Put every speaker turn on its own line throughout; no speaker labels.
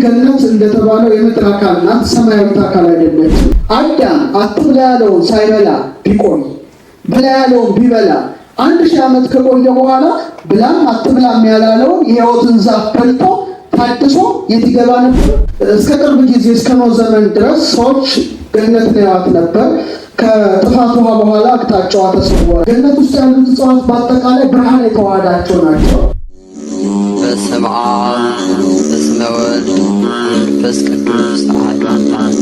ገነት እንደተባለው የምድር አካል ናት፣ ሰማያዊት አካል አይደለችም። አዳም አትብላ ያለውን ሳይበላ ቢቆይ ብላ ያለውን ቢበላ 1000 ዓመት ከቆየ በኋላ ብላም አትብላም ያላለውን የሕይወትን ዛፍ በልቶ ታድሶ የት ይገባ ነበር? እስከ ቅርብ ጊዜ እስከ ኖህ ዘመን ድረስ ሰዎች ገነት ያዩት ነበር። ከጥፋት ውሃ በኋላ አቅጣጫዋ ተሰወረ። ገነት ውስጥ ያሉት እጽዋት በአጠቃላይ ብርሃን የተዋሃዳቸው ናቸው።
በስመ አብ በስመ ወልድ ወመንፈስ ቅዱስ አሐዱ አምላክ።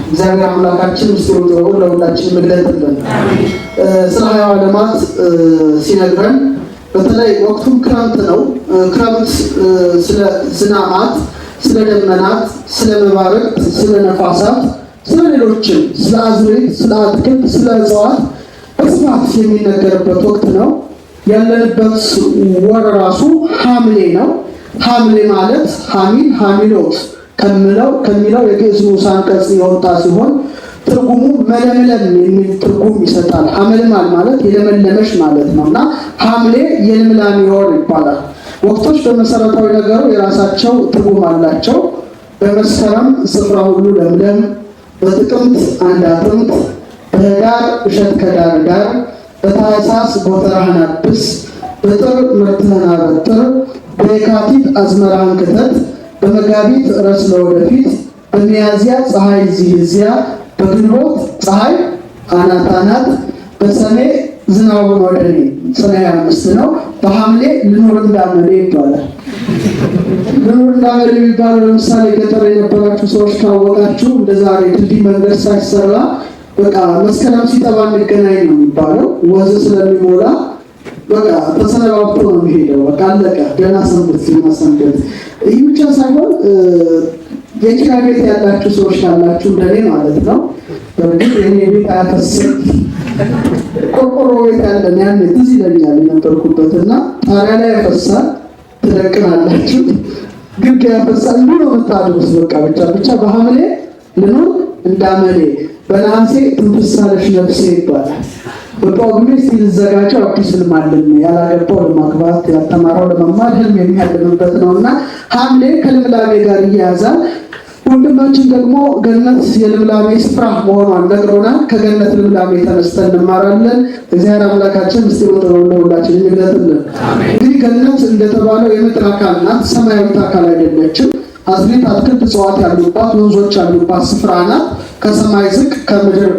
እግዚአብሔር አምላካችን ምስጢሩን ለሁላችን መግለጥልን። ስለ ሀያ ዓለማት ሲነግረን በተለይ ወቅቱም ክረምት ነው። ክረምት ስለ ዝናማት፣ ስለ ደመናት፣ ስለ መባረቅ፣ ስለ ነፋሳት፣ ስለ ሌሎችም ስለ አዝርዕት፣ ስለ አትክልት፣ ስለ እጽዋት በስፋት የሚነገርበት ወቅት ነው። ያለንበት ወር ራሱ ሐምሌ ነው። ሐምሌ ማለት ሐሚል ሐሚሎት ከሚለው የግዕዝ ንዑስ አንቀጽ የወጣ ሲሆን ትርጉሙ መለምለም የሚል ትርጉም ይሰጣል። ሐመልማል ማለት የለመለመሽ ማለት ነውና ሐምሌ የልምላሜ ወር ይባላል። ወቅቶች በመሰረታዊ ነገሩ የራሳቸው ትርጉም አላቸው። በመስከረም ስፍራ ሁሉ ለምለም፣ በጥቅምት አንድ አጥንት፣ በህዳር እሸት ከዳር ዳር፣ በታኅሳስ ጎተራህን አብስ፣ በጥር ምርትህን አበጥር፣ በየካቲት አዝመራህን ክተት፣ በመጋቢት ረስ ለወደፊት፣ በሚያዝያ ፀሐይ እዚህ እዚያ፣ በግንቦት ፀሐይ አናት አናት፣ በሰኔ ዝናቡን ወደ እኔ ሰኔ 25 ነው። በሐምሌ ልኑር እንዳመሌ ይባላል። ልኑር እንዳመሌ የሚባለው ለምሳሌ ገጠር የነበራችሁ ሰዎች ካወቃችሁ እንደ ዛሬ ድልድይ መንገድ ሳይሰራ በቃ መስከረም ሲጠባ እንገናኝ ነው የሚባለው። ወዝ ስለሚሞላ በቃ ተሰነባብቶ ነው የሚሄደው። በቃ አለቀ። ደህና ሰንበት ሰንበት። ይህ ብቻ ሳይሆን የጭቃ ቤት ያላችሁ ሰዎች ካላችሁ እንደኔ ማለት ነው። በእርግጥ የኔ ቤት አያፈስም። ቆርቆሮ ቤት ያለን ያኔ ትዝ ይለኛል የነበርኩበትና ጣሪያ ላይ ያፈሳል። ትደቅናላችሁ፣ ግድ ያፈሳል። እንዲሁ ነው የምታድሩት። በቃ ብቻ በሐምሌ ልኑር እንዳመሌ፣ በነሐሴ ትንፍሳለሽ ነፍሴ ይባላል። በጳጉሜ ሲዘጋጀው አዲስ ህልም አለም። ያላገባው ለማግባት፣ ያልተማረው ለመማር ህልም የሚያልምበት ነውና ሐምሌ ከልምላሜ ጋር ይያዛል። ወንድማችን ደግሞ ገነት የልምላሜ ስፍራ መሆኗን ነግሮናል። ከገነት ልምላሜ ተነስተን እንማራለን። እግዚአብሔር አምላካችን ምስጢሩን ለሁላችን ይግለጥልን። እንግዲህ ገነት እንደተባለው የምድር አካል ናት፣ ሰማያዊት አካል አይደለችም። አዝርዕት፣ አትክልት፣ እጽዋት ያሉባት ወንዞች ያሉባት ስፍራ ናት። ከሰማይ ዝቅ ከምድር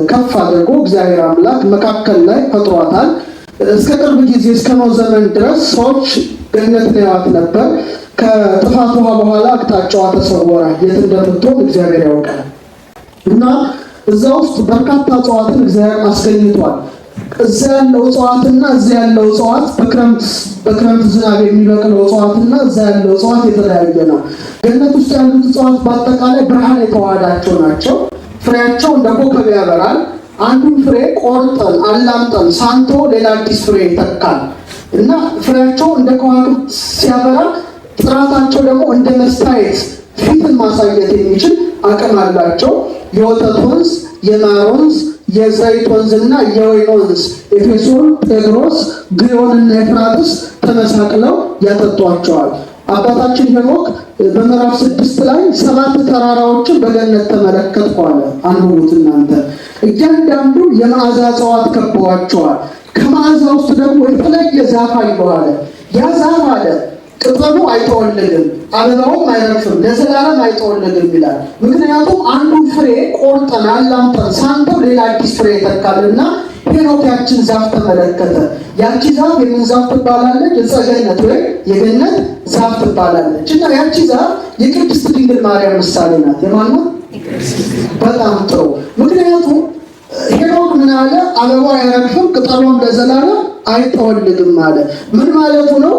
ከፍ አድርጎ እግዚአብሔር አምላክ መካከል ላይ ፈጥሯታል። እስከ ቅርብ ጊዜ እስከ ኖህ ዘመን ድረስ ሰዎች ገነት ያዩት ነበር። ከጥፋት ውሃ በኋላ አቅጣጫዋ ተሰወረ። የት እንደምትሆን እግዚአብሔር ያውቃል። እና እዛ ውስጥ በርካታ እጽዋትን እግዚአብሔር አስገኝቷል። እዛ ያለው እጽዋትና እዛ ያለው እጽዋት በክረምት ዝናብ የሚበቅለው እጽዋትና እዛ ያለው እጽዋት የተለያየ ነው። ገነት ውስጥ ያሉት እጽዋት በአጠቃላይ ብርሃን የተዋሃዳቸው ናቸው። ፍሬያቸው እንደ ኮከብ ያበራል። አንዱን ፍሬ ቆርጠን አላምጠን ሳንቶ ሌላ አዲስ ፍሬ ይተካል እና ፍሬያቸው እንደ ከዋክብት ሲያበራ ጥራታቸው ደግሞ እንደ መስታየት ፊትን ማሳየት የሚችል አቅም አላቸው። የወተት ወንዝ፣ የማር ወንዝ፣ የዘይት ወንዝና የወይን ወንዝ ኤፌሶን፣ ጤግሮስ፣ ግዮንና ኤፍራጥስ ተመሳቅለው ያጠጧቸዋል። አባታችን ሄኖክ በምዕራፍ 6 ላይ 7 ተራራዎችን በገነት ተመለከትኩ አለ። አንብቡት እናንተ። እያንዳንዱ የመዓዛ እጽዋት ከበዋቸዋል። ከመዓዛ ውስጥ ደግሞ የተለየ ዛፍ አለ። ያ ዛፍ አለ ቅጠሉ አይተወለድም፣ አበባውም አይረግፍም፣ ለዘላለም አይተወለድም ይላል። ምክንያቱም አንዱን ፍሬ ቆርጠን አላምጠን ሳንተው ሌላ አዲስ ፍሬ ይተካልና ሄኖክ ያችን ዛፍ ተመለከተ። ያቺ ዛፍ የምን ዛፍ ትባላለች? ዕፀ ገነት ወይም የገነት ዛፍ ትባላለች። እና ያቺ ዛፍ የቅድስት ድንግል ማርያም ምሳሌ ናት። የማን ነው? በጣም ጥሩ። ምክንያቱም ሄኖክ ምን አለ? አበባው አይረግፍም፣ ቅጠሉም ለዘላለም አይተወልድም አለ። ምን ማለቱ ነው?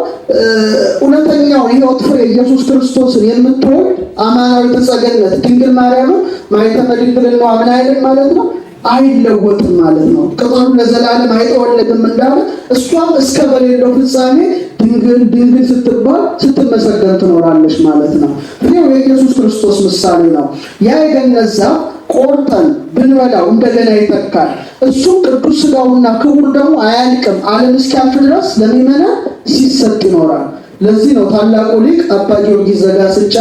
እውነተኛው የሕይወት ፍሬ ኢየሱስ ክርስቶስን የምትወልድ አማናዊት ዕፀ ገነት ድንግል ማርያም ማኅተመ ድንግልናዋ ምን አይልም ማለት ነው? አይለወጥም ማለት ነው። ቅጠሉ ለዘላለም አይተወልድም እንዳለ እሷም እስከ በሌለው ፍጻሜ ድንግል ስትባል ስትመሰገን ትኖራለች ማለት ነው። ፍሬው የኢየሱስ ክርስቶስ ምሳሌ ነው። ያ የገነት ዛፍ ቆርጠን ብንበላው እንደገና ይተካል። እሱም ቅዱስ ሥጋውና ክቡር ደግሞ አያልቅም። ዓለም እስኪያልፍ ድረስ ለሚመና ሲሰጥ ይኖራል። ለዚህ ነው ታላቁ ሊቅ አባ ጊዮርጊስ ዘጋስጫ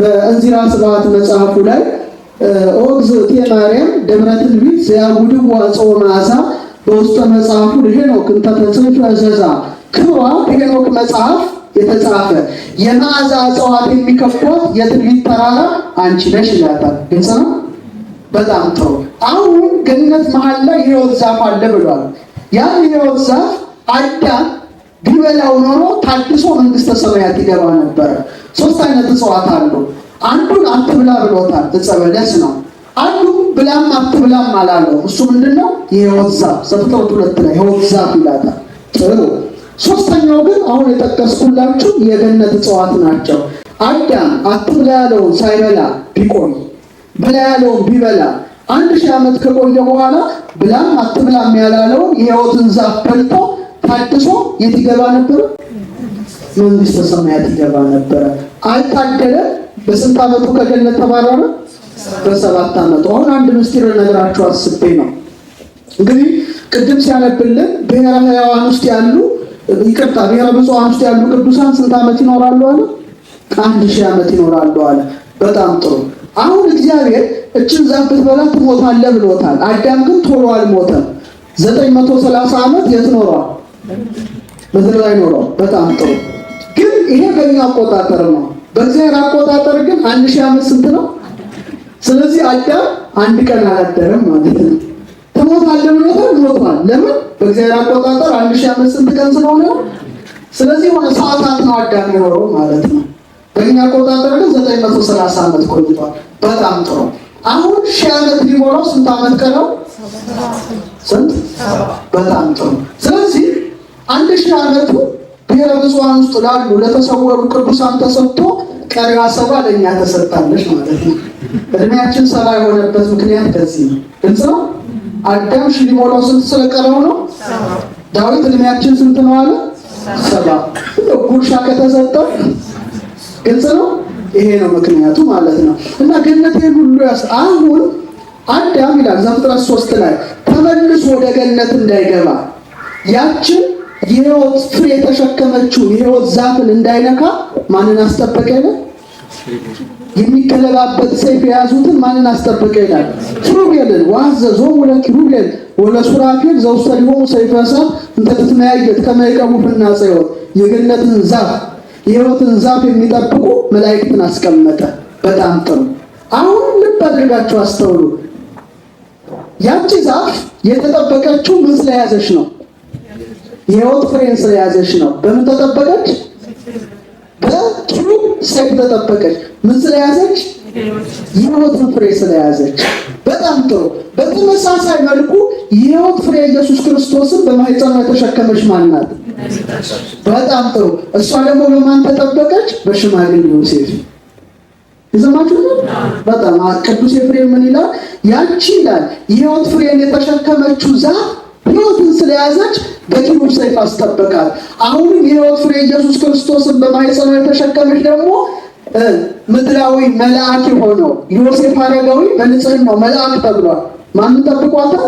በእንዚራ ስብሐት መጽሐፉ ላይ ኦግዝእቴ ማርያም ደብረ ትንቢት ዘያጉድዋ ጾመ መዓዛ በውስተ መጽሐፉ ለሄኖክ እንተ ተጽሕፈ እዘዛ ክብሯ በሄኖክ መጽሐፍ የተጻፈ የመዓዛ እጽዋት የሚከቧት የትንቢት ተራራ አንቺ ነሽ ይላታል። ግልጽ ነው። በጣም ጥሩ። አሁን ገነት መሀል ላይ የሕይወት ዛፍ አለ ብሏል። ያን የሕይወት ዛፍ አዳም ቢበላው ኖሮ ታድሶ መንግስተ ሰማያት ይገባ ነበረ። 3 አይነት እጽዋት አሉ። አንዱን አትብላ ብሎታል፣ ዕፀ በለስ ነው። አንዱ ብላም አትብላም አላለው። እሱ ምንድነው? የሕይወት ዛፍ ዘፍጥረት 2 ላይ የሕይወት ዛፍ ይላታል። ጥሩ። ሶስተኛው ግን አሁን የጠቀስኩላችሁ የገነት እጽዋት ናቸው። አዳም አትብላ ያለውን ሳይበላ ቢቆይ ብላ ያለውን ቢበላ 1000 ዓመት ከቆየ በኋላ ብላም አትብላም ያላለውን የሕይወትን ዛፍ በልቶ ታድሶ የት ይገባ ነበር? መንግስተ ሰማያት ይገባ ነበር። አልታደለ። በስንት ዓመቱ ከገነት ተባረረ? በ7 ዓመቱ። አሁን አንድ ምስጢር ነገራችሁ አስቤ ነው። እንግዲህ ቅድም ሲያነብልን ብሔረ ሕያዋን ውስጥ ያሉ ብሔረ ብፁዓን ውስጥ ያሉ ቅዱሳን ስንት ዓመት ይኖራሉ አለ? 1000 ዓመት ይኖራሉ አለ። በጣም ጥሩ። አሁን እግዚአብሔር እችን ዛፍ ብትበላ ትሞታለህ ብሎታል። አዳም ግን ቶሎ አልሞተም። 930 ዓመት የት ኖሯል? ምድር ላይ ኖሯል። በጣም ጥሩ። ግን ይሄ በእኛ አቆጣጠር ነው። በእግዚአብሔር አቆጣጠር ግን 1000 ዓመት ስንት ነው? ስለዚህ አዳም አንድ ቀን አላደረም ማለት ነው። ትሞታለህ ብሎታል፣ ሞቷል። ለምን? በእግዚአብሔር አቆጣጠር 1000 ዓመት ስንት ቀን ስለሆነ፣ ስለዚህ ሆነ ሰዓታት ነው አዳም የኖረው ማለት ነው። በእኛ አቆጣጠር ግን 930 ዓመት ቆይቷል። በጣም ጥሩ። አሁን 1000 ዓመት ሊሞላው ስንት ዓመት ቀረው? ስንት? በጣም ጥሩ። ስለዚህ 1000 ዓመቱ ብሔረ ብፁዓን ውስጥ ላሉ ለተሰወሩ ቅዱሳን ተሰጥቶ ቀሪዋ 70 ለእኛ ተሰጥታለች ማለት ነው። እድሜያችን 70 የሆነበት ምክንያት ከዚህ ነው። ግልጽ ነው። አዳም ሺህ ሊሞላው ስንት ስለቀረው ነው? ዳዊት እድሜያችን ስንት ነው አለ? 70። ጉርሻ ከተሰጠ ግልጽ ነው። ይሄ ነው ምክንያቱ ማለት ነው። እና ገነትን ሁሉ አሁን አዳም ይላል ዘፍጥረት 3 ላይ ተመልሶ ወደ ገነት እንዳይገባ ያችን የሕይወት ፍሬ የተሸከመችው የሕይወት ዛፍን እንዳይነካ ማንን አስጠበቀ ይላል? የሚገለባበት ሰይፍ የያዙትን ማንን አስጠበቀ ይላል? ኪሩቤልን። ወአዘዞሙ ለኪሩቤል ወለሱራፌል ዘውስተ ሊሆሙ ሰይፈ እሳት እንተ ትትመያየጥ ከመ ይቀሙ ፍናጸ ሕይወት። የገነትን ዛፍ የሕይወትን ዛፍ የሚጠብቁ መላእክትን አስቀመጠ። በጣም ጥሩ። አሁን ልብ አድርጋችሁ አስተውሉ። ያቺ ዛፍ የተጠበቀችው ምን ስለያዘች ነው? የሕይወት ፍሬን ስለያዘች ነው። በምን ተጠበቀች? በኪሩብ ሰይፍ ተጠበቀች። ምን ስለያዘች? የሕይወትን ፍሬ ስለያዘች። በጣም ጥሩ። በተመሳሳይ መልኩ የሕይወት ፍሬ ኢየሱስ ክርስቶስን በማኅፀኗ የተሸከመች ማን ናት? በጣም ጥሩ። እሷ ደግሞ በማን ተጠበቀች? በሽማግሌው ዮሴፍ። ይዘማችሁ ነው። በጣም ቅዱስ ኤፍሬም ምን ይላል? ያቺ ይላል የሕይወት ፍሬን የተሸከመችው ዛፍ ሕይወትን ስለያዘች በኪሩብ ሰይፍ አስጠበቃል። አሁንም የሕይወት ፍሬ ኢየሱስ ክርስቶስን በማኅፀኗ የተሸከመች ደግሞ ምድራዊ መልአክ የሆነው ዮሴፍ አረጋዊ በንጽሕናው መልአክ ተብሏል። ማንን ጠብቋታል?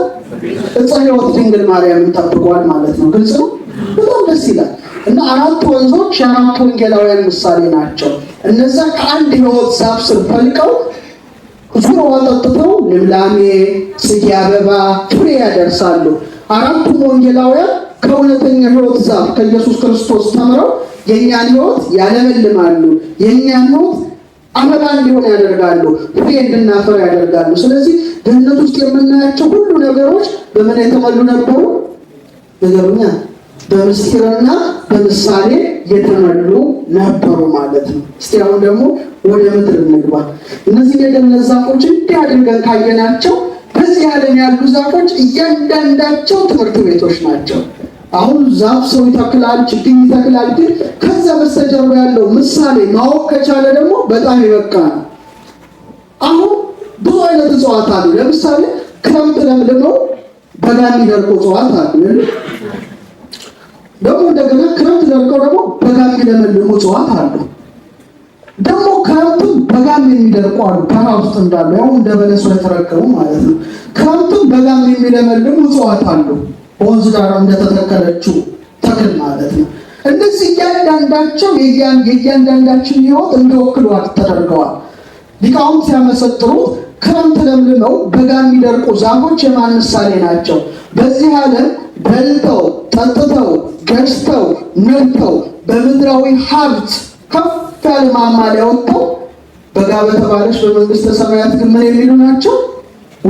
ዕፀ ሕይወት ድንግል ማርያምን ጠብቋል ማለት ነው። ግልጽ ነው። በጣም ደስ ይላል። እና 4 ወንዞች የ4 ወንጌላውያን ምሳሌ ናቸው። እነዛ ከአንድ የሕይወት ዛፍ ስር ፈልቀው ዙረው ጠጥተው ልምላሜ፣ ጽጌ፣ አበባ፣ ፍሬ ያደርሳሉ። 4ቱም ወንጌላውያን ከእውነተኛ ሕይወት ዛፍ ከኢየሱስ ክርስቶስ ተምረው የእኛን ሕይወት ያለመልማሉ። የእኛን ሕይወት አበባ እንዲሆን ያደርጋሉ። ፍሬ እንድናፈራ ያደርጋሉ። ስለዚህ ገነት ውስጥ የምናያቸው ሁሉ ነገሮች በምን የተሞሉ ነበሩ? ነገሩኛ በምስጢርና በምሳሌ የተሞሉ ነበሩ ማለት ነው። እስቲ አሁን ደግሞ ወደ ምድር እንግባ። እነዚህ የገነት ዛፎች እንዲህ አድርገን ካየናቸው በዚህ ዓለም ያሉ ዛፎች እያንዳንዳቸው ትምህርት ቤቶች ናቸው። አሁን ዛፍ ሰው ይተክላል፣ ችግኝ ይተክላል። ግን ከዛ በስተጀርባ ያለው ምሳሌ ማወቅ ከቻለ ደግሞ በጣም ይበቃ ነው። አሁን ብዙ አይነት እጽዋት አሉ። ለምሳሌ ክረምት ለምልመው በጋ የሚደርቁ እጽዋት አሉ። ደግሞ እንደገና ክረምት ደርቀው ደግሞ በጋ የሚለመልሙ እጽዋት አሉ። ደግሞ ክረምቱን በጋም የሚደርቁ አሉ። በረሃ ውስጥ እንዳሉ ያው እንደ በለሱ የተረከቡ ማለት ነው። ክረምቱን በጋም የሚለመልሙ እጽዋት አሉ። በወንዝ ዳር እንደተተከለችው ተክል ማለት ነው። እነዚህ እያንዳንዳቸው የእያንዳንዳችን ሕይወት እንደወክሉ ተደርገዋል። ሊቃውንት ሲያመሰጥሩት ክረምት ለምልመው በጋ የሚደርቁ ዛፎች የማን ምሳሌ ናቸው? በዚህ ዓለም በልተው ጠጥተው ገዝተው ነድተው በምድራዊ ሀብት ከፍ ያለ ማማ ላይ ወጥተው በጋ በተባለች በመንግስተ ሰማያት ግን ምን የሚሉ ናቸው?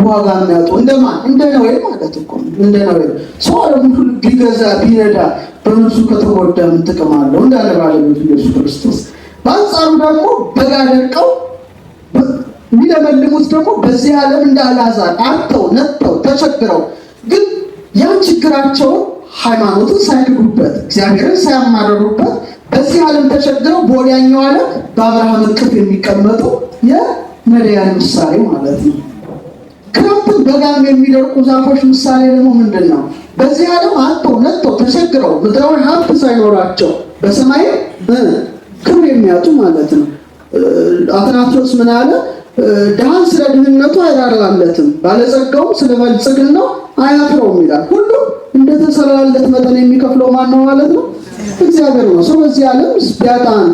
ዋጋ የሚያጡ እንደማን? እንደ ነዌ ማለት እኮ እንደ ነዌ። ሰው ዓለሙን ሁሉ ቢገዛ ቢነዳ በነሱ ከተጎዳ ምን ጥቅም አለው እንዳለ ባለቤቱ ኢየሱስ ክርስቶስ። በአንጻሩ ደግሞ በጋ ደርቀው የሚለመልሙት ደግሞ በዚህ ዓለም እንደ አልዓዛር አጥተው ነጥተው ተቸግረው ግን ያን ችግራቸውን ሃይማኖትን ሳይክዱበት እግዚአብሔርን ሳያማረሩበት በዚህ ዓለም ተቸግረው በወዲያኛው ዓለም በአብርሃም እቅፍ የሚቀመጡ የነዳያን ምሳሌ ማለት ነው። ክረምትን በጋም የሚደርቁ ዛፎች ምሳሌ ደግሞ ምንድን ነው? በዚህ ዓለም አጥተው ነጥተው ተቸግረው ምድራዊ ሀብት ሳይኖራቸው በሰማይ ክብር የሚያጡ ማለት ነው። አትናቴዎስ ምን አለ? ድሃን ስለ ድህነቱ አይራራለትም፣ ባለጸጋውም ስለ ብልጽግናው አያፍረውም ይላል። ሁሉም እንደተሰራለት መጠን የሚከፍለው ማን ነው ማለት ነው? እግዚአብሔር ነው። ሰው በዚህ ዓለም ቢያጣን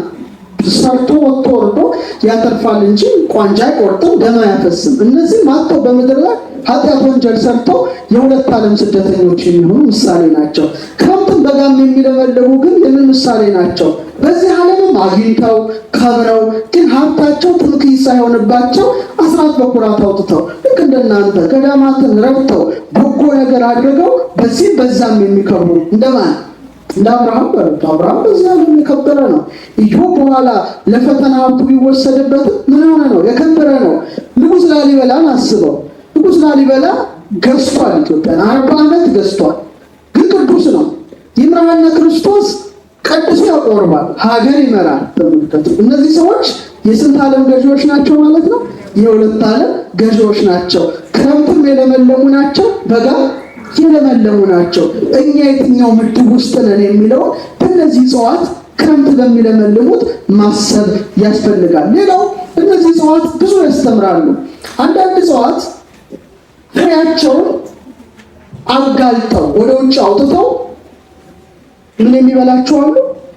ሰርቶ ወጥቶ ወርዶ ያተርፋል እንጂ ቋንጃ አይቆርጥም፣ ደም አያፈስም። እነዚህ ማጥተው በምድር ላይ ኃጢአት ወንጀል ሰርተው የሁለት ዓለም ስደተኞች የሚሆኑ ምሳሌ ናቸው። ክረምትን በጋም የሚለመልሙ ግን የምን ምሳሌ ናቸው? በዚህ ዓለምም አግኝተው ከብረው ግን ሀብታቸው ትምክህት ሳይሆንባቸው አስራት በኩራት አውጥተው ልክ እንደናንተ ገዳማትን ረድተው በጎ ነገር አድርገው በዚህ በዛም የሚከብሩ እንደማን? እንደ አብርሃም በረቱ። አብርሃም በዚህ ዓለም የከበረ ነው። ኢዮብ በኋላ ለፈተና ሀብቱ ቢወሰድበትም ምን ሆነ ነው? የከበረ ነው። ንጉሥ ላሊበላን አስበው። ንጉሥ ላሊበላ ገዝቷል፣ ኢትዮጵያን 40 ዓመት ገዝቷል። ግን ቅዱስ ነው። ይምርሃነ ክርስቶስ ቅዱስ ያቆርባል፣ ሀገር ይመራል። ተመልከቱ። እነዚህ ሰዎች የስንት ዓለም ገዢዎች ናቸው ማለት ነው? የሁለት ዓለም ገዢዎች ናቸው። ክረምትም የለመለሙ ናቸው፣ በጋ የለመለሙ ናቸው። እኛ የትኛው ምድብ ውስጥ ነን የሚለው በእነዚህ እጽዋት ክረምት በሚለመልሙት ማሰብ ያስፈልጋል። ሌላው እነዚህ እጽዋት ብዙ ያስተምራሉ። አንዳንድ እጽዋት ፍሬያቸውን አጋልጠው ወደ ውጭ አውጥተው ምን የሚበላቸው አሉ?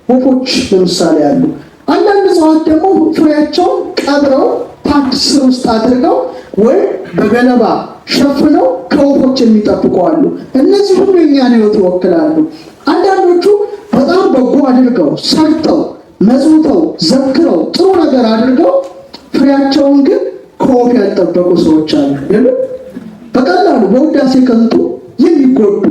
ወፎች ለምሳሌ አሉ። አንዳንድ እጽዋት ደግሞ ፍሬያቸውን ቀብረው ታች ስር ውስጥ አድርገው ወይም በገለባ ሸፍነው ከወፎች የሚጠብቁ አሉ። እነዚህ ሁሉ የእኛን ሕይወት ይወክላሉ። አንዳንዶቹ በጣም በጎ አድርገው ሰርተው መጽውተው ዘክረው ጥሩ ነገር አድርገው ፍሬያቸውን ግን ከወፍ ያልጠበቁ ሰዎች አሉ። በቀላሉ በውዳሴ ከንቱ የሚጎዱ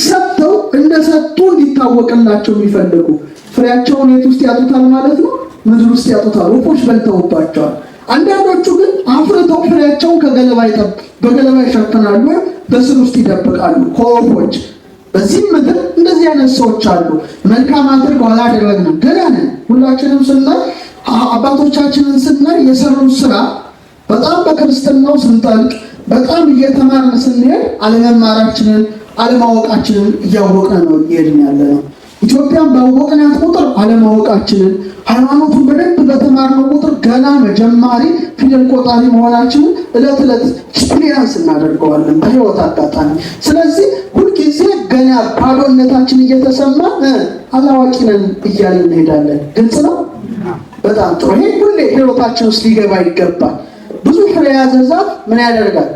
ሰጥተው እንደሰጡ እንዲታወቅላቸው የሚፈልጉ ፍሬያቸውን የት ውስጥ ያጡታል ማለት ነው? ምድር ውስጥ ያጡታል። ወፎች በልተውባቸዋል። አንዳንዶቹ ግን አፍርተው ፍሬያቸውን በገለባ ይሸፍናሉ ወይም በስር ውስጥ ይደብቃሉ ከወፎች። በዚህም ምድር እንደዚህ አይነት ሰዎች አሉ። መልካም አድርገው አላደረግንም ገና ነን። ሁላችንም ስናይ አባቶቻችንን ስናይ የሰሩት ስራ በጣም በክርስትናው ስንጠልቅ በጣም እየተማርን ስንሄድ አለመማራችንን አለማወቃችንን እያወቅን ነው እየሄድን ያለ ነው። ኢትዮጵያን ባወቅናት ቁጥር አለማወቃችንን፣ ሃይማኖቱን በደንብ በተማርነው ቁጥር ገና መጀማሪ ፊደል ቆጣሪ መሆናችንን ዕለት ዕለት ኤክስፒሪየንስ እናደርገዋለን በህይወት አጋጣሚ። ስለዚህ ሁልጊዜ ገና ባዶነታችን እየተሰማ አላዋቂ ነን እያልን እንሄዳለን። ግልጽ ነው። በጣም ጥሩ። ይሄ ሁሌ ህይወታችን ውስጥ ሊገባ ይገባል። ብዙ ፍሬ የያዘ ዛፍ ምን ያደርጋል?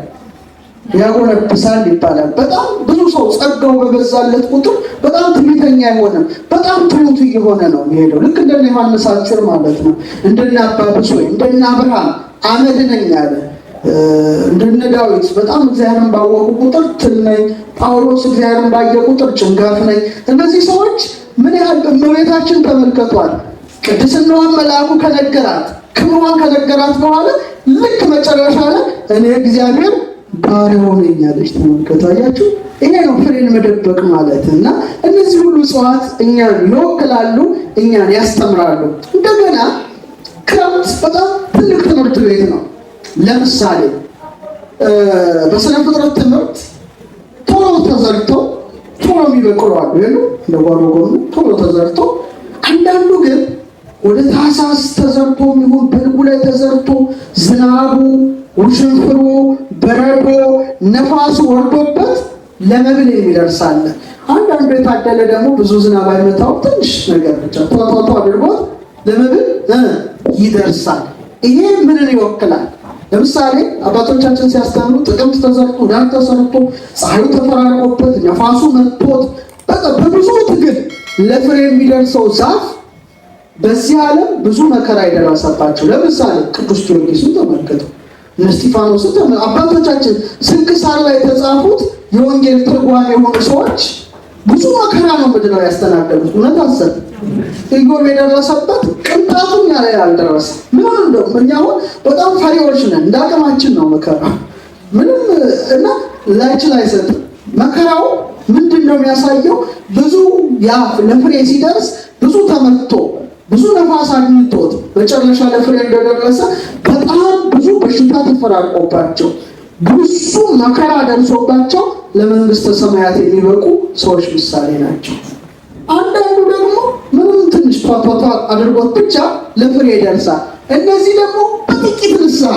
ያጎነብሳል ይባላል። በጣም ብዙ ሰው ጸጋው በበዛለት ቁጥር በጣም ትዕቢተኛ አይሆንም፣ በጣም ትሑት እየሆነ ነው የሚሄደው። ልክ እንደነ ዮሐንስ አጭር ማለት ነው። እንደነ አባ ብሶይ እንደነ አብርሃም አመድ ነኝ አለ። እንደነ ዳዊት በጣም እግዚአብሔርን ባወቁ ቁጥር ትል ነኝ። ጳውሎስ እግዚአብሔርን ባየ ቁጥር ጭንጋፍ ነኝ። እነዚህ ሰዎች ምን ያህል እመቤታችን ተመልከቷል። ቅድስናዋን መልአኩ ከነገራት ክብሯን ከነገራት በኋላ ልክ መጨረሻ ላይ እኔ እግዚአብሔር ባሪያው ነኝ አለች። ተመልከቱ። አያችሁ፣ ይሄ ነው ፍሬን መደበቅ ማለት እና እነዚህ ሁሉ እጽዋት እኛን ይወክላሉ፣ እኛን ያስተምራሉ። እንደገና ክረምት በጣም ትልቅ ትምህርት ቤት ነው። ለምሳሌ በስነ ፍጥረት ትምህርት ቶሎ ተዘርተው ቶሎ የሚበቅሉ አሉ። ለጓሮ ጎኑ ቶሎ ተዘርተው፣ አንዳንዱ ግን ወደ ታህሳስ ተዘርቶ የሚሆን በልጉ ላይ ተዘርቶ ዝናቡ ውሽንፍሩ በረዶ ነፋሱ ወርዶበት ለመብል የሚደርሳለ። አንዳንዱ የታደለ ደግሞ ብዙ ዝናብ አይመታው ትንሽ ነገር ብቻ ቷቷቷ አድርጎት ለምግብ ይደርሳል። ይሄ ምንን ይወክላል? ለምሳሌ አባቶቻችን ሲያስተምሩ ጥቅምት ተዘርቶ ዳር ተሰርቶ ፀሐዩ ተፈራርቆበት ነፋሱ መጥቶት በብዙ ትግል ለፍሬ የሚደርሰው ዛፍ በዚህ ዓለም ብዙ መከራ የደረሰባቸው። ለምሳሌ ቅዱስ ጊዮርጊስን ተመልከቱ፣ እስጢፋኖስን አባቶቻችን ስንክሳር ላይ የተጻፉት የወንጌል ትርጓሜ የሆኑ ሰዎች ብዙ መከራ ነው ምድነው ያስተናገዱት። እውነት አሰብ ኢዮብ የደረሰበት ቅንጣቱም ያለ ያልደረሰ ምን እንደው እኛ አሁን በጣም ፈሪዎች ነን። እንዳቅማችን ነው መከራ ምንም እና ላይችል አይሰጥም። መከራው ምንድነው የሚያሳየው? ብዙ ያ ለፍሬ ሲደርስ ብዙ ተመትቶ ብዙ ነፋስ አግኝቶት መጨረሻ ለፍሬ እንደደረሰ በጣም ብዙ በሽታ ተፈራርቆባቸው ብዙ መከራ ደርሶባቸው ለመንግስተ ሰማያት የሚበቁ ሰዎች ምሳሌ ናቸው። አንዳንዱ ደግሞ ምንም ትንሽ ቷቷቷ አድርጎት ብቻ ለፍሬ ይደርሳል። እነዚህ ደግሞ በጥቂት ንስሐ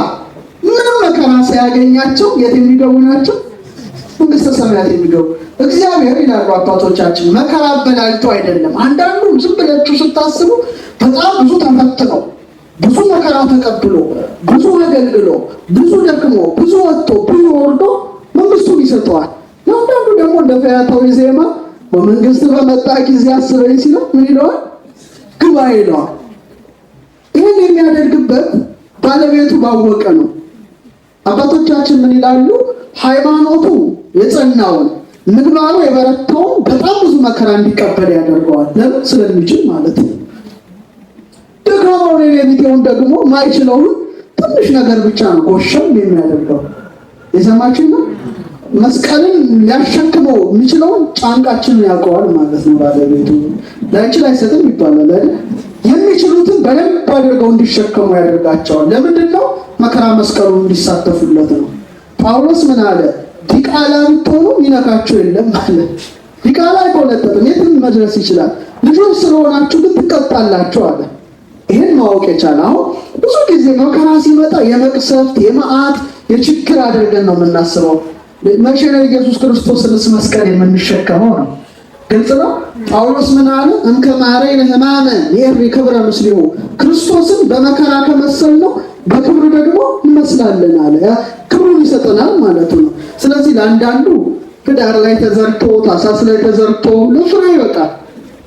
ምንም መከራ ሳያገኛቸው የት የሚገቡ ናቸው? መንግስተ ሰማያት የሚገቡ። እግዚአብሔር ይላሉ አባቶቻችን መከራ አበላልቶ አይደለም። አንዳንዱ ዝም ብላችሁ ስታስቡ በጣም ብዙ ተፈትነው ብዙ መከራ ተቀብሎ ብዙ አገልግሎ ብዙ ደክሞ ብዙ ወጥቶ ብዙ ወርዶ መንግስቱን ይሰጠዋል። አንዳንዱ ደግሞ እንደ ፈያታዊ ዜማ በመንግስት በመጣ ጊዜ አስበኝ ሲለው ምን ይለዋል? ግባ ይለዋል። ይህን የሚያደርግበት ባለቤቱ ባወቀ ነው። አባቶቻችን ምን ይላሉ? ሃይማኖቱ የጸናውን ምግባሩ የበረታውን በጣም ብዙ መከራ እንዲቀበል ያደርገዋል። ለምን? ስለሚችል ማለት ነው። ደካማውን የቤቴውን ደግሞ ማይችለውን ትንሽ ነገር ብቻ ነው ጎሸም የሚያደርገው። የሰማችን ነው። መስቀልን ሊያሸክመው የሚችለውን ጫንቃችንን ያውቀዋል ማለት ነው ባለቤቱ። ላይችል አይሰጥም ይባላል አይደል? የሚችሉትን በደንብ አድርገው እንዲሸከሙ ያደርጋቸዋል። ለምንድን ነው? መከራ መስቀሉ እንዲሳተፉለት ነው። ጳውሎስ ምን አለ? ዲቃላ ብትሆኑ ሚነካችሁ የለም ማለት። ዲቃላ አይቆለጠጥም፣ የትም መድረስ ይችላል። ልጆች ስለሆናችሁ ግን ትቀጣላችሁ አለ። ይህን ማወቅ የቻለ አሁን ብዙ ጊዜ መከራ ሲመጣ የመቅሰፍት የመዓት የችግር አድርገን ነው የምናስበው። መቼ ነው ኢየሱስ ክርስቶስንስ መስቀል የምንሸከመው ነው? ግልጽ ነው። ጳውሎስ ምን አለ? እንከማረይነ ሕማመ የሪ ክብረ ምስሊሁ፣ ክርስቶስን በመከራ ከመሰል ነው በክብሩ ደግሞ እንመስላለን አለ። ክብሩን ይሰጠናል ማለት ነው። ስለዚህ ለአንዳንዱ ህዳር ላይ ተዘርቶ ታኅሳስ ላይ ተዘርቶ ለፍሬ ይበቃል።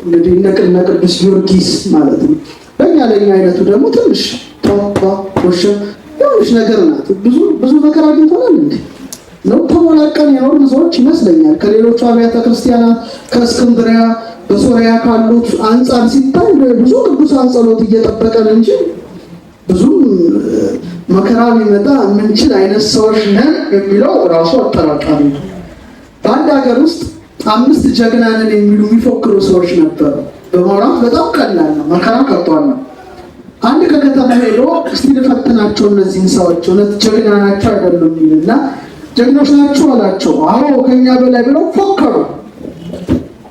እንግዲህ እነ ቅዱስ ጊዮርጊስ ማለት ነው። ለኛ አይነቱ ደግሞ ትንሽ ትንሽ ነገር ናት። ብዙ መከራ አግኝተናል እንዴ ነው ተሞላቀን የኖርን ሰዎች ይመስለኛል። ከሌሎቹ አብያተ ክርስቲያናት ከእስክንድሪያ በሶሪያ ካሉት አንጻር ሲታይ ብዙ ቅዱሳን ጸሎት እየጠበቀን እንጂ ብዙ መከራ ቢመጣ የምንችል አይነት ሰዎች ነን የሚለው ራሱ አጠራጣሪ ነው። በአንድ ሀገር ውስጥ 5 ጀግና ነን የሚሉ የሚፎክሩ ሰዎች ነበሩ። በማውራት በጣም ቀላል ነው፣ መከራ ከቷል ነው። አንድ ከከተማ ሄዶ እስቲ ልፈትናቸው እነዚህን ሰዎች እውነት ጀግና ናቸው አይደሉም ይልና ጀግኖች ናቸው አላቸው። አዎ ከኛ በላይ ብለው ፎከሩ።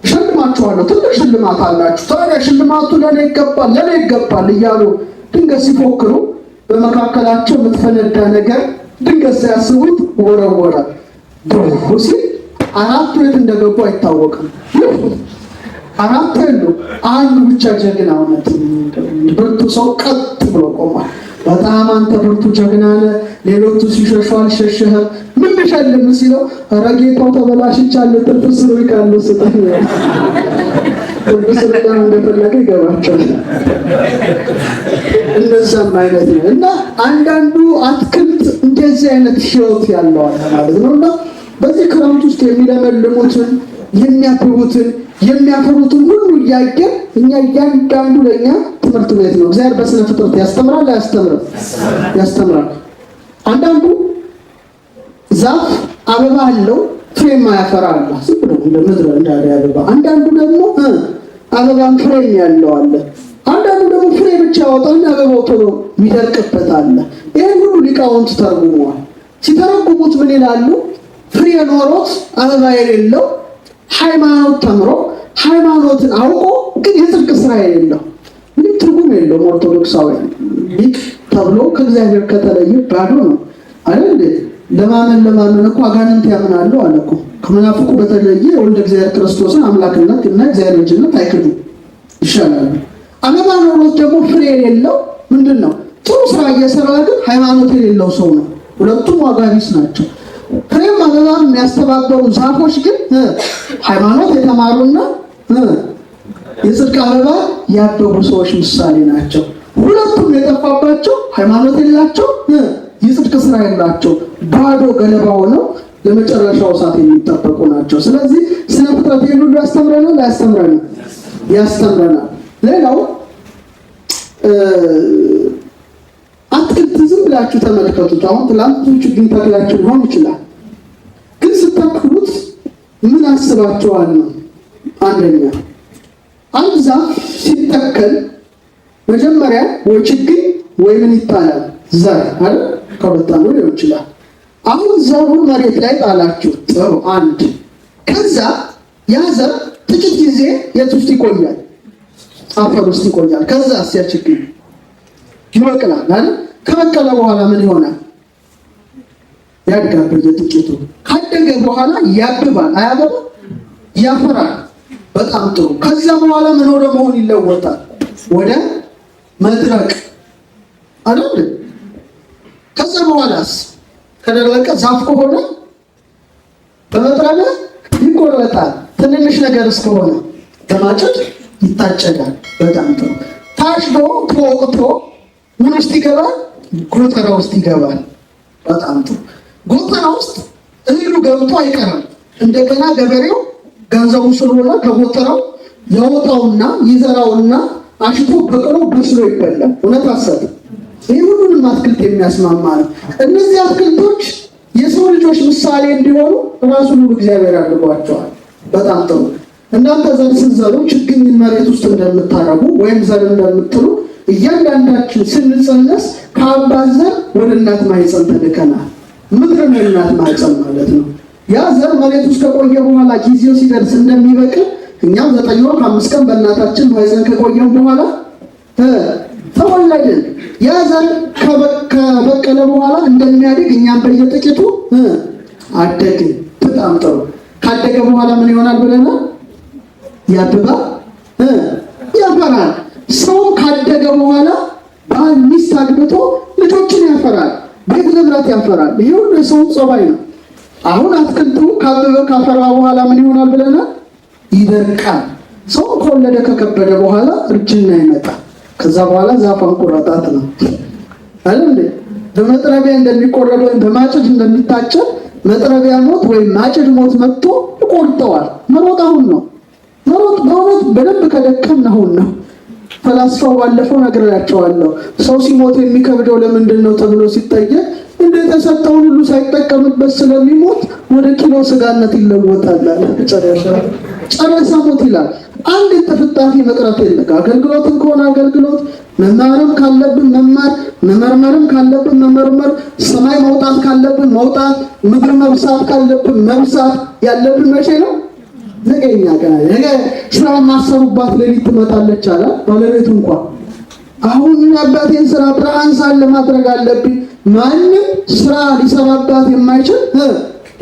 ሸልማቸዋለሁ፣ ትልቅ ሽልማት አላችሁ፣ ታዲያ ሽልማቱ ለኔ ይገባል እያሉ ድንገት ሲፎክሩ በመካከላቸው የምትፈነዳ ነገር ድንገት ሲያስቡት ወረወረ። ብሩ ሲል 4 የት እንደገቡ አይታወቅም። አራት ያሉ አንዱ ብቻ ጀግና ሆነት ብርቱ ሰው ቀጥ ብሎ ቆሟል። በጣም አንተ ብርቱ ጀግና ነህ፣ ሌሎቹ ሲሸሹ አልሸሸህም፣ ምን ልሸልም ሲለው ኧረ ጌታው ተበላሽቻለሁ፣ ትርፍ ስሩ ካለ ስጠኝ። ትርፍ ስሩ ጋር እንደፈለገ ይገባቸዋል። እነዛም አይነት ነው እና አንዳንዱ አትክልት እንደዚህ አይነት ህይወት ያለው አለ ማለት ነው። እና በዚህ ክረምት ውስጥ የሚለመልሙትን የሚያብቡትን የሚያፈሩትን ሁሉ እያየን እኛ እያንዳንዱ ለእኛ ትምህርት ቤት ነው። እግዚአብሔር በስነ ፍጥረት ያስተምራል አያስተምርም? ያስተምራል። አንዳንዱ ዛፍ አበባ አለው ፍሬ የማያፈራ አለ፣ ዝም ብሎ እንደ ምድረ እንዳለ አበባ። አንዳንዱ ደግሞ አበባን ፍሬ ያለው አለ። አንዳንዱ ደግሞ ፍሬ ብቻ ያወጣና አበባው ቶሎ የሚደርቅበት አለ። ይሄን ሁሉ ሊቃውንት ተርጉመዋል። ሲተረጉሙት ምን ይላሉ? ፍሬ ኖሮት አበባ የሌለው ሃይማኖት ተምሮ ሃይማኖትን አውቆ ግን የጽድቅ ስራ የሌለው ምንም ትርጉም የለውም። ኦርቶዶክሳውያን ሊቅ ተብሎ ከእግዚአብሔር ከተለየ ባዶ ነው አይደል? ለማመን እኮ አጋንንት ያምናሉ አለ እኮ። ከመናፍቁ በተለየ ወልደ እግዚአብሔር ክርስቶስን አምላክነት እና እግዚአብሔር ልጅነት አይክዱ ይሻላል። አለማመኖት ደግሞ ፍሬ የሌለው ምንድነው? ጥሩ ስራ እየሰራ ግን ሃይማኖት የሌለው ሰው ነው። ሁለቱም ዋጋ ቢስ ናቸው። ፍሬም አበባም የሚያስተባበሩ ዛፎች ግን ሃይማኖት የተማሩና የጽድቅ አበባ ያበቡ ሰዎች ምሳሌ ናቸው። ሁለቱም የጠፋባቸው ሃይማኖት የሌላቸው የጽድቅ ስራ የሌላቸው ባዶ ገለባ ሆነው ለመጨረሻው ሰዓት የሚጠበቁ ናቸው። ስለዚህ ስነ ፍጥረት ሁሉ ያስተምረናል አያስተምረንም? ያስተምረናል። ሌላው አትክልት ዝም ብላችሁ ተመልከቱት። አሁን ትላንቱ ችግኝ ተክላችሁ ሊሆን ይችላል፣ ግን ስተክሉት ምን አስባችኋል ነው? አንደኛ አንድ ዛፍ ሲተከል መጀመሪያ ወይ ችግኝ ወይ ምን ይባላል? ዘር አይደል? ከሁለት አንዱ ሊሆን ይችላል። አሁን ዘሩን መሬት ላይ ጣላችሁ፣ ጥሩ አንድ። ከዛ ያ ዘር ጥቂት ጊዜ የት ውስጥ ይቆያል? አፈር ውስጥ ይቆያል። ከዛ ያ ችግኝ ይበቅላል አይደል? ከበቀለ በኋላ ምን ይሆናል? ያድጋል። በየጥቂቱ ካደገ በኋላ ያብባል። አያበባ? ያፈራል። በጣም ጥሩ። ከዛ በኋላ ምን ወደ መሆን ይለወጣል? ወደ መድረቅ አይደል? ከዛ በኋላስ ከደረቀ ዛፍ ከሆነ በመጥረቢያ ይቆረጣል። ትንንሽ ነገር እስከሆነ በማጨድ ይታጨዳል። በጣም ጥሩ። ታጭዶ ተወቅቶ ምን ውስጥ ይገባል? ጎተራ ውስጥ ይገባል። በጣም ጥሩ። ጎተራ ውስጥ እህሉ ገብቶ አይቀርም። እንደገና ገበሬው ገንዘቡ ስለሆነ ከጎተራው ያወጣውና ይዘራውና አሽቶ በቅሎ በስሎ ይበላል። እውነት አሰብ ይህ ሁሉንም አትክልት የሚያስማማ ነው። እነዚህ አትክልቶች የሰው ልጆች ምሳሌ እንዲሆኑ ራሱን ሁሉ እግዚአብሔር አድርጓቸዋል። በጣም ጥሩ። እናንተ ዘር ስትዘሩ ችግኝ መሬት ውስጥ እንደምታረጉ ወይም ዘር እንደምትሉ እያንዳንዳችን ስንጸነስ ከአባት ዘር ወደ እናት ማህፀን ተልከናል። ምድርን የእናት ማህፀን ማለት ነው። ያ ዘር መሬት ውስጥ ከቆየ በኋላ ጊዜው ሲደርስ እንደሚበቅል እኛም 9 ወር ከ5 ቀን በእናታችን ማህፀን ከቆየን በኋላ ተወለድን። ያ ዘር ከበቀለ በኋላ እንደሚያድግ እኛም በየጥቂቱ አደግን። በጣም ጥሩ። ካደገ በኋላ ምን ይሆናል ብለናል? ያብባል፣ ያፈራል። ሰው ካደገ በኋላ ባል ሚስት አግብቶ ልጆችን ያፈራል፣ ቤት ንብረት ያፈራል። ይሄ ሁሉ የሰው ጸባይ ነው። አሁን አትክልቱ ካበበ ካፈራ በኋላ ምን ይሆናል ብለናል? ይደርቃል። ሰው ከወለደ ከከበደ በኋላ እርጅና ይመጣል። ከዛ በኋላ ዛፏን ቁረጣት ነው አይደል? በመጥረቢያ እንደሚቆረጥ ወይም በማጭድ እንደሚታጨድ መጥረቢያ ሞት ወይም ማጭድ ሞት መጥቶ ይቆርጠዋል። መሮጥ አሁን ነው። መሮጥ በእውነት በደንብ ከደከምን አሁን ነው። ፈላስፋው ባለፈው ነግሬያቸዋለሁ። ሰው ሲሞት የሚከብደው ለምንድን ነው ተብሎ ሲጠየቅ እንደተሰጠውን ሁሉ ሳይጠቀምበት ስለሚሞት ወደ ኪሎ ስጋነት ይለወጣል። ጨረሰ ሞት ይላል። አንድ ተፍጣፊ መቅረት የለም። አገልግሎትም ከሆነ አገልግሎት፣ መማርም ካለብን መማር፣ መመርመርም ካለብን መመርመር፣ ሰማይ መውጣት ካለብን መውጣት፣ ምድር መብሳት ካለብን መብሳት ያለብን መቼ ነው? ነገኛ ጋር ነገ ስራ ማሰሩባት ሌሊት ትመጣለች አለ ባለቤቱ እንኳን። አሁን አባቴን ስራ ብርሃን ሳለ ማድረግ አለብኝ። ማንም ስራ ሊሰራባት የማይችል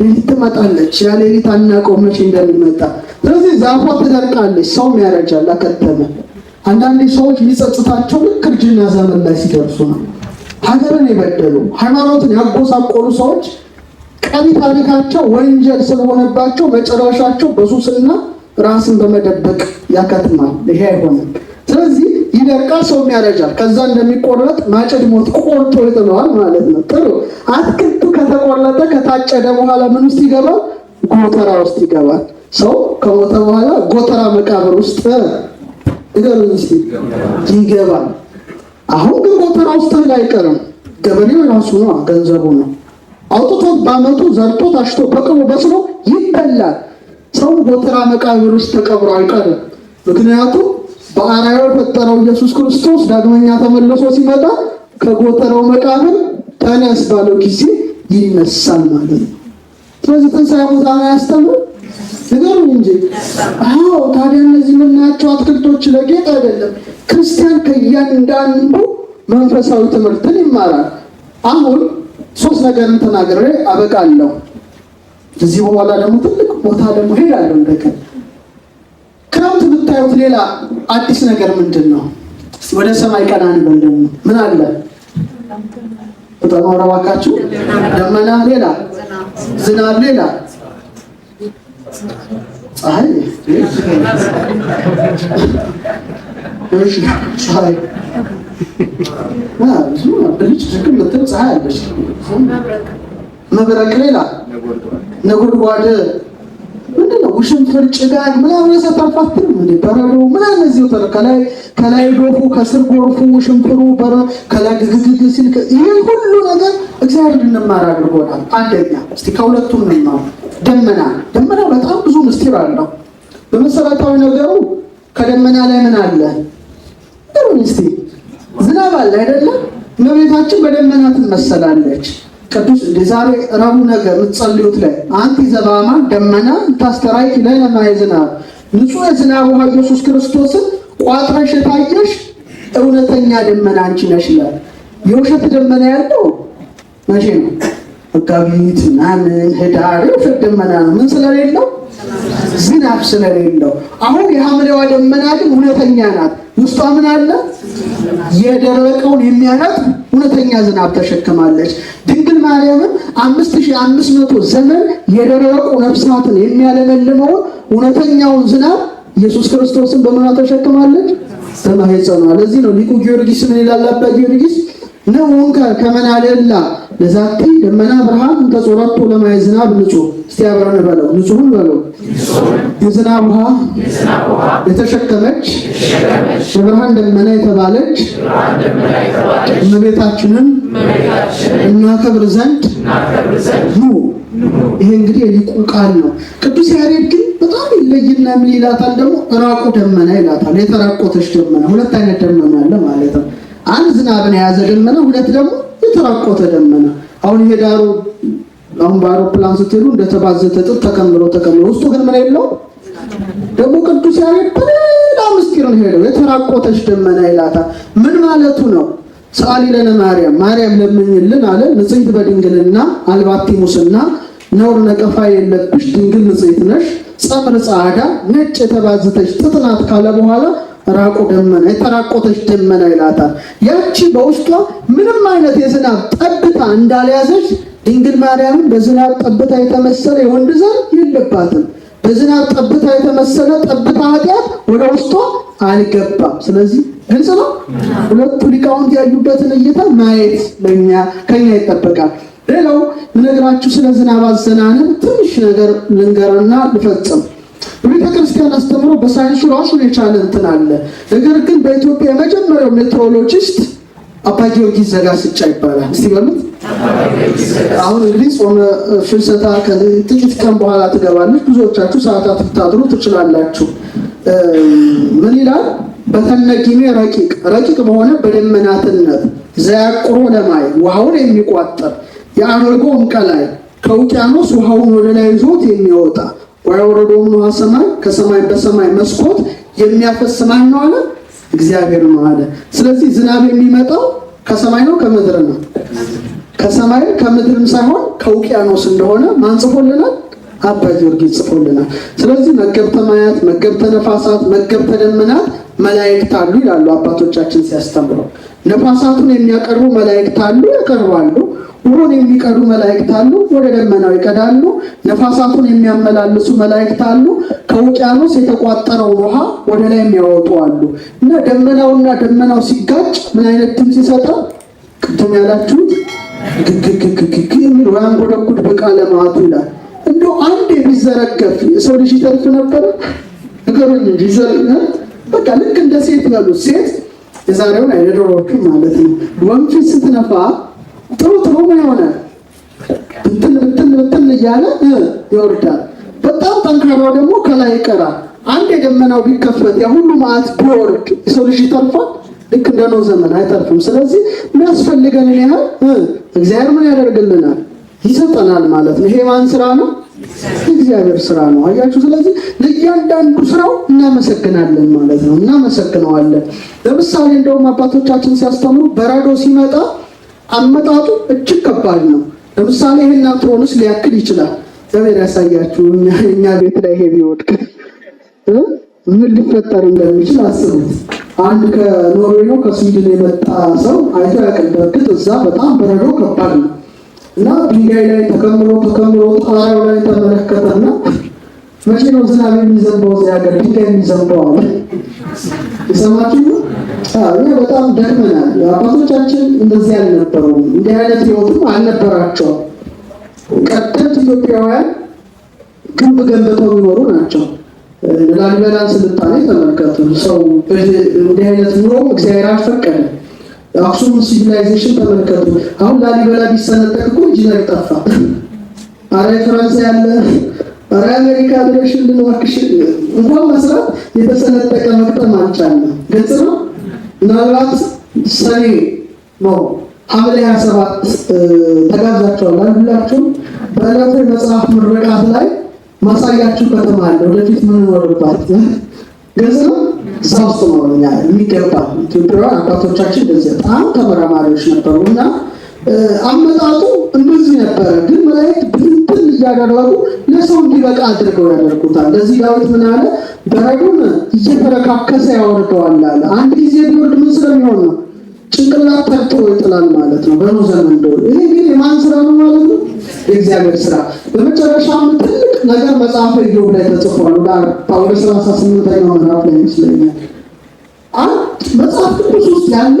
ሌሊት ትመጣለች። ያ ሌሊት አናውቀውም መቼ እንደሚመጣ። ስለዚህ ዛፏ ትደርቃለች፣ ሰውም ያረጃል፣ አከተመ። አንዳንድ ሰዎች ሊጸጽታቸው ልክ እርጅና ዘመን ላይ ሲደርሱ ነው። ሀገርን የበደሉ ሃይማኖትን ያጎሳቆሉ ሰዎች ቀሪ ታሪካቸው ወንጀል ስለሆነባቸው መጨረሻቸው በሱስና ራስን በመደበቅ ያከትማል። ይሄ አይሆንም። ስለዚህ ይደርቃል፣ ሰውም ያረጃል። ከዛ እንደሚቆረጥ ማጨድ ሞት ቆርጦ ይጥለዋል ማለት ነው። ጥሩ። አትክልቱ ከተቆረጠ ከታጨደ በኋላ ምን ውስጥ ይገባል? ጎተራ ውስጥ ይገባል። ሰው ከሞተ በኋላ ጎተራ መቃብር ውስጥ ይገባል። አሁን ግን ጎተራ ውስጥ አይቀርም። ገበሬው ራሱ ነው፣ ገንዘቡ ነው። አውጥቶ በአመቱ ዘርቶ ታሽቶ በቅሎ በስሎ ይበላል። ሰው ጎተራ መቃብር ውስጥ ተቀብሮ አይቀርም። ምክንያቱም በአርአያው የፈጠረው ኢየሱስ ክርስቶስ ዳግመኛ ተመልሶ ሲመጣ ከጎተራው መቃብር ተነስ ባለው ጊዜ ይነሳል ማለት ነው። ስለዚህ ትንሣኤ ሙታን ያስተምር ነገር እንጂ። አዎ፣ ታዲያ እነዚህ የምናያቸው አትክልቶች ለጌጥ አይደለም። ክርስቲያን ከእያንዳንዱ መንፈሳዊ ትምህርትን ይማራል። አሁን ሶስት ነገርን ተናግሬ አበቃለሁ። እዚህ በኋላ ደግሞ ትልቅ ቦታ ደግሞ ሄዳለሁ። እንደገና ክረምት ብታዩት ሌላ አዲስ ነገር ምንድን ነው? ወደ ሰማይ ቀና እንበል። ደግሞ ምን አለ? በጣም አውራባካችሁ ደመና፣ ሌላ ዝናብ፣ ሌላ ፀሐይ። እሺ ፀሐይ ብዙ ልጅ ትክክል ምትል ፀሐይ አለች። መብረቅ፣ ሌላ ነጎድጓድ፣ ምንድነው? ውሽንፍር፣ ጭጋግ ምናምን የሰጠፋት እንዴ በረዶ ምናምን እዚሁ ከላይ ዶፉ፣ ከስር ጎርፉ፣ ውሽንፍሩ፣ ከላይ ግግግግ ሲል ይሄን ሁሉ ነገር እግዚአብሔር እንማር አድርጎናል። አንደኛ እስቲ ከሁለቱም እንማር። ደመና በጣም ብዙ ምስጢር አለው። በመሰረታዊ ነገሩ ከደመና ላይ ምን አለ? እስቲ ዝናብ አለ አይደለም? እመቤታችን በደመና ትመሰላለች። ቅዱስ ዛሬ ረቡዕ ነገር የምትጸልዩት ላይ አንቲ ዘበአማን ደመና ታስተራቂ ለነ ዝናብ፣ ንጹህ የዝናብ ውሃ ኢየሱስ ክርስቶስን ቋጥረሽ የታየሽ እውነተኛ ደመና አንቺ ነሽ ይላል። የውሸት ደመና ያለው መቼ ነው? መጋቢት ምናምን ህዳር የውሸት ደመና ነው። ምን ስለሌለው? ዝናብ ስለሌለው። አሁን የሐምሌዋ ደመና ግን እውነተኛ ናት። ውስጧ ምን አለ? የደረቀውን የሚያነጥፍ እውነተኛ ዝናብ ተሸክማለች። ድንግል ማርያምን 5500 ዘመን የደረቁ ነፍሳትን የሚያለመልመውን እውነተኛውን ዝናብ ኢየሱስ ክርስቶስን በምኗ ተሸክማለች? በማህፀኗ። ለዚህ ነው ሊቁ ጊዮርጊስ ምን ይላል? አባ ጊዮርጊስ ነውንከ ከመናለላ ለዛቲ ደመና ብርሃን ተጾረቱ ለማየ ዝናብ ንጹህ። እስቲ አብረን በለው፣ ንጹህን በለው። የዝናብ ውሃ የተሸከመች የብርሃን ደመና የተባለች እመቤታችንን እናከብር ዘንድ ኑ። ይሄ እንግዲህ የሊቁ ቃል ነው። ቅዱስ ያሬድ ግን በጣም ይለይና ምን ይላታል? ደግሞ ራቁ ደመና ይላታል። የተራቆተች ደመና። ሁለት አይነት ደመና አለ ማለት ነው። አንድ ዝናብን የያዘ ደመና፣ ሁለት ደግሞ የተራቆተ ደመና። አሁን ይሄ ዳሩ አሁን በአውሮፕላን ስትሄዱ እንደተባዘተ ጥጥ ተከምሮ ውስጡ ግን ምን የለው? ደግሞ ቅዱስ ያሬድ በሌላ ምስጢር ነው ሄደው የተራቆተች ደመና ይላታል። ምን ማለቱ ነው? ሰአሊ ለነ ማርያም ለምኝልን አለ። ንጽሕት በድንግልና አልባቲ ሙስና፣ ነውር ነቀፋ የለብሽ ድንግል ንጽሕት ነሽ፣ ጸምር ጻዕዳ ነጭ የተባዘተች ጥጥ ናት ካለ በኋላ ራቁ ደመና የተራቆተች ደመና ይላታል። ያቺ በውስጧ ምንም አይነት የዝናብ ጠብታ እንዳልያዘች ድንግል ማርያምን በዝናብ ጠብታ የተመሰለ የወንድ ዘር የለባትም። በዝናብ ጠብታ የተመሰለ ጠብታ ኃጢአት ወደ ውስጧ አልገባም። ስለዚህ ግልጽ ነው። ሁለቱ ሊቃውንት ያዩበትን እይታ ማየት ከኛ ይጠበቃል። ሌላው ምነግራችሁ ስለ ዝናብ አዘናነብ ትንሽ ነገር ልንገርና ልፈጽም። በቤተ ክርስቲያን አስተምሮ በሳይንሱ ራሱን የቻለ እንትን አለ። ነገር ግን በኢትዮጵያ የመጀመሪያው ሜትሮሎጂስት አባ ጊዮርጊስ ዘጋስጫ ይባላል። እስቲ በሉት። አሁን እንግዲህ ጾመ ፍልሰታ ከጥቂት ቀን በኋላ ትገባለች። ብዙዎቻችሁ ሰዓታት ልታድሩ ትችላላችሁ። ምን ይላል? በተነጊሜ ረቂቅ በሆነ በደመናትነት ዘያቁሮ ለማይ ውሃውን የሚቋጠር የአረጎም ቀላይ ከውቅያኖስ ውሃውን ወደ ላይ ይዞት የሚወጣ ወያወረደውም ውሃ ሰማይ ከሰማይ በሰማይ መስኮት የሚያፈስ ማን ነው አለ? እግዚአብሔር ነው አለ። ስለዚህ ዝናብ የሚመጣው ከሰማይ ነው ከምድር ነው? ከሰማይ ከምድርም ሳይሆን ከውቅያኖስ እንደሆነ ማን ጽፎልናል? አባ ጊዮርጊስ ጽፎልናል። ስለዚህ መገብተ ማያት፣ መገብተ ነፋሳት፣ መገብተ ደመናት መላእክት አሉ ይላሉ አባቶቻችን ሲያስተምሩ። ነፋሳቱን የሚያቀርቡ መላእክት አሉ፣ ያቀርባሉ። ውሃውን የሚቀዱ መላእክት አሉ፣ ወደ ደመናው ይቀዳሉ። ነፋሳቱን የሚያመላልሱ መላእክት አሉ፣ ከውቅያኖስ የተቋጠረው ውሃ ወደ ላይ የሚያወጡ አሉ። እና ደመናው ሲጋጭ ምን አይነት ድምፅ ይሰጣል? ቅድም ያላችሁት ግግግግግ የሚል ወያንጎደጉድ በቃለ መዓቱ ይላል። እንደው አንድ የሚዘረገፍ የሰው ልጅ ይተርፍ ነበር? ነገሩኝ እንጂ በቃ ልክ እንደ ሴት ያሉት ሴት የዛሬውን አይደሮቹ ማለት ነው። ወንፊት ስትነፋ ጥሩ ምን ይሆናል? ብትን እያለ ይወርዳል። በጣም ጠንካራው ደግሞ ከላይ ይቀራል። አንድ የደመናው ቢከፈት ያ ሁሉ መዓት ቢወርድ የሰው ልጅ ይተርፋል? ልክ እንደ ኖህ ዘመን አይተርፍም። ስለዚህ የሚያስፈልገንን ያህል እግዚአብሔር ምን ያደርግልናል? ይሰጠናል ማለት ነው። ይሄ ማን ስራ ነው? እግዚአብሔር ስራ ነው። አያችሁ። ስለዚህ ለእያንዳንዱ ስራው እናመሰግናለን ማለት ነው። እናመሰግነዋለን። ለምሳሌ እንደውም አባቶቻችን ሲያስተምሩ በረዶ ሲመጣ አመጣጡ እጅግ ከባድ ነው። ለምሳሌ ይሄን አትሮንስ ሊያክል ይችላል። እግዚአብሔር ያሳያችሁ። እኛ ቤት ላይ ይሄ ቢወድቅ ምን ሊፈጠር እንደሚችል አስቡት። አንድ ከኖርዌይ ነው ከስዊድን የመጣ ሰው አይቶ ያውቃል። በእርግጥ እዛ በጣም በረዶ ከባድ ነው እና ድንጋይ ላይ ተከምሮ ጣራው ላይ ተመለከተና መቼ ነው ዝናብ የሚዘንበው እዚህ ሀገር ድንጋይ የሚዘንበው አለ። የሰማችሁ ነው። እኛ በጣም ደክመናል። አባቶቻችን እንደዚህ አልነበሩም። እንዲህ አይነት ህይወትም አልነበራቸውም። ቀደምት ኢትዮጵያውያን ግንብ ገንብተው የሚኖሩ ናቸው። ላሊበላን ስልጣኔ ተመልከቱ። ሰው እንዲህ አይነት ኑሮ እግዚአብሔር አልፈቀደም። አክሱም ሲቪላይዜሽን ተመልከቱ። አሁን ላሊበላ ቢሰነጠቅ እኮ ኢንጂነር ጠፋ። አረ ፈረንሳይ ያለ አረ አሜሪካ ብለሽ እንድንዋክሽ እንኳን መስራት የተሰነጠቀ መቅጠም አልቻለም። ግልጽ ነው። ምናልባት ሰኔ ነው ሐምሌ 27 ተጋብዛችኋል ሁላችሁም። በዕለቱ የመጽሐፍ ምረቃት ላይ ማሳያችሁ ከተማ አለ ወደፊት ምን ወርባት ግልጽ ነው። እዛ ውስጥ ነው እኛ የሚገባ ኢትዮጵያውያን አባቶቻችን እንደዚህ በጣም ተመራማሪዎች ነበሩና አመጣጡ እንደዚህ ነበረ። ግን መላእክት ብትንትን እያደረጉ ለሰው እንዲበቃ አድርገው ያደርጉታል። ለዚህ ዳዊት ምን አለ? በረዱን እየተረካከሰ ያወርደዋል አለ። አንድ ጊዜ ቢወርድ ምን ስለሚሆን ነው? ጭንቅላት ተርትሮ ይጥላል ማለት ነው። በኖህ ዘመን እንደሆነ ይሄ ግን የማን ስራ ነው ማለት ነው? የእግዚአብሔር ስራ። በመጨረሻም ትልቅ ነገር መጽሐፈ ኢዮብ ላይ ተጽፏል። ወደ 38ኛው ምዕራፍ ላይ ይመስለኛል። መጽሐፍ ቅዱስ ውስጥ ያለ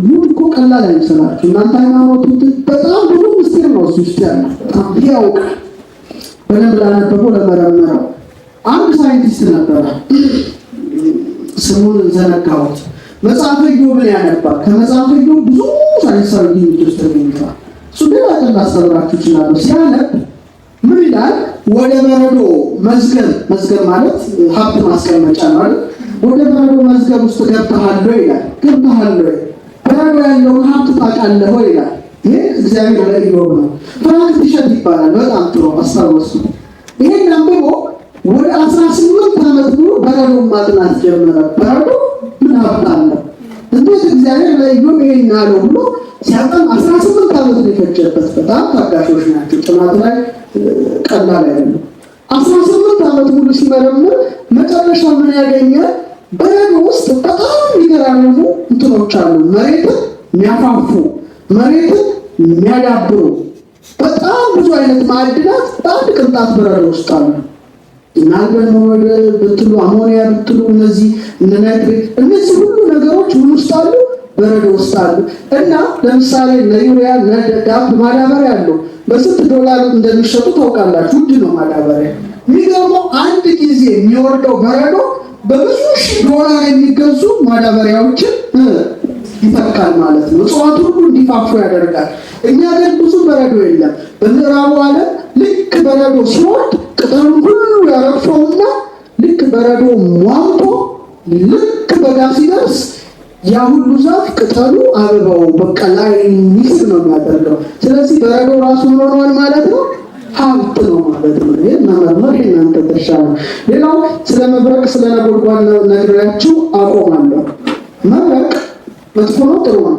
ጉድ እኮ ቀላል አይመስላችሁ እናንተ። ሃይማኖቱ በጣም ብዙ ምስጢር ነው እሱ ውስጥ ያለ። በጣም ያውቅ በደንብ ላነበበው ለመረመረው አንድ ሳይንቲስት ነበረ፣ ስሙን ዘነጋሁት። መጽሐፈ ኢዮብን ያነባል። ከመጽሐፈ ኢዮብ ብዙ ሳይንሳዊ ግኝቶች ተገኝተዋል። እሱ ሌላ ቀን ላስተምራችሁ እችላለሁ። ሲያነብ ምን ይላል? ወደ በረዶ መዝገብ ማለት ሀብት ማስቀመጫ ነው አይደል? ወደ በረዶ መዝገብ ውስጥ ገብተሃል ይላል። ገብተሃል ወይ? በረዶ ያለውን ሀብት ታውቃለህ ወይ ይላል። ይሄ እግዚአብሔር ለኢዮብ ነው። ፍራንክ ቲሸት ይባላል። በጣም ጥሩ አስታወሱ። ይሄን አንብቦ ወደ 18 ዓመት ሙሉ በረዶ ማጥናት ጀመረ። በረዶ ምን ሀብት አለው? እንዴት እግዚአብሔር ለኢዮብ ይሄን አለው ብሎ ሲያጠን 18 ዓመት ነው የፈጀበት። በጣም ታጋሾች ናቸው። ጥናት ላይ ቀላል አይደለም። 18 ዓመት ሙሉ ሲመረምር መጨረሻ ምን ያገኘ? በረዶ ውስጥ በጣም የሚገራርሙ እንትኖች አሉ። መሬትን የሚያፋፉ መሬትን የሚያዳብሩ በጣም ብዙ አይነት ማዕድናት በአንድ ቅንጣት በረዶ ውስጥ አሉ። ናልበን ብትሉ አሞኒያ ብትሉ እነዚህ ናይትሬት እነዚህ ሁሉ ነገሮች ምን ውስጥ አሉ? በረዶ ውስጥ አሉ። እና ለምሳሌ ለዩሪያ ለዳፕ ማዳበሪያ አለው። በስንት ዶላር እንደሚሸጡ ታውቃላችሁ? ውድ ነው ማዳበሪያ። የሚገርመው አንድ ጊዜ የሚወርደው በረዶ በብዙ ሺህ ዶላር የሚገዙ ማዳበሪያዎችን ይተካል ማለት ነው። እጽዋት ሁሉ እንዲፋፉ ያደርጋል። እኛ ግን ብዙ በረዶ የለም። በምዕራቡ ዓለም ልክ በረዶ ሲወርድ ቅጠሉን ሁሉ ያረግፈውና ልክ በረዶ ሟምቶ ልክ በጋ ሲደርስ ያ ሁሉ ዛፍ ቅጠሉ አበባው በቃ ላይ ሚስብ ነው የሚያደርገው። ስለዚህ በረዶ ራሱ ሆኗል ማለት ነው፣ ሀብት ነው ማለት ነው። ይሄ መመርመር የእናንተ ድርሻ ነው። ሌላው ስለ መብረቅ ስለ ነጎድጓድ ነግሬያችሁ አቆማለሁ። መብረቅ መጥፎ ነው ጥሩ ነው?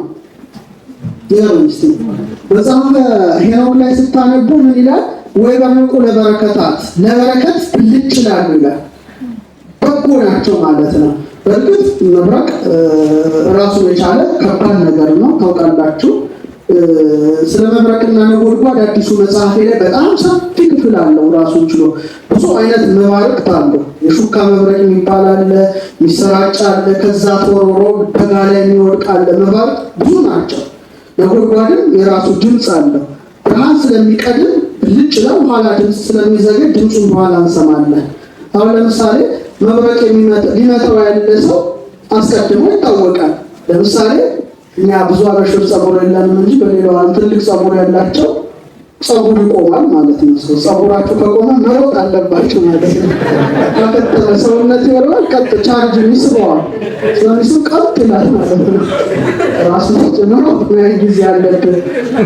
ይኸውልህ መጽሐፈ ሄኖክ ላይ ስታነቡ ምን ይላል? ወይ በርቁ ለበረከታት ለበረከት ብልጭ ይላሉ ይላል። በጎ ናቸው ማለት ነው። በእርግጥ መብረቅ ራሱን የቻለ ከባድ ነገር ነው ታውቃላችሁ። ስለ መብረቅና ነጎድጓድ አዲሱ መጽሐፌ ላይ በጣም ሰፊ ክፍል አለው ራሱን ችሎ። ብዙ አይነት መባረቅት አለው። የሹካ መብረቅ የሚባል አለ፣ የሚሰራጭ አለ፣ ከዛ ተወርውሮ በጋ ላይ የሚወድቅ አለ። መባረቅ ብዙ ናቸው። ነጎድጓድም የራሱ ድምፅ አለው። ብርሃን ስለሚቀድም ብልጭ ነው፣ ኋላ ድምፅ ስለሚዘገይ ድምፁን በኋላ እንሰማለን። አሁን ለምሳሌ መብረቅ ሊመታው ያለ ሰው አስቀድሞ ይታወቃል። ለምሳሌ እኛ ብዙ አበሾች ጸጉር የለንም እንጂ በሌላው ትልቅ ጸጉር ያላቸው ጸጉር ይቆማል ማለት ነው። ጸጉራቸው ከቆመ መሮጥ አለባቸው ማለት ነው። ከተለ ሰውነት ይወርዳል፣ ቀጥ ቻርጅ ይስበዋል። ስለዚህ ቀጥ ይላል ማለት ነው። ራሱ ተጨምሮ ወይ ጊዜ ያለበት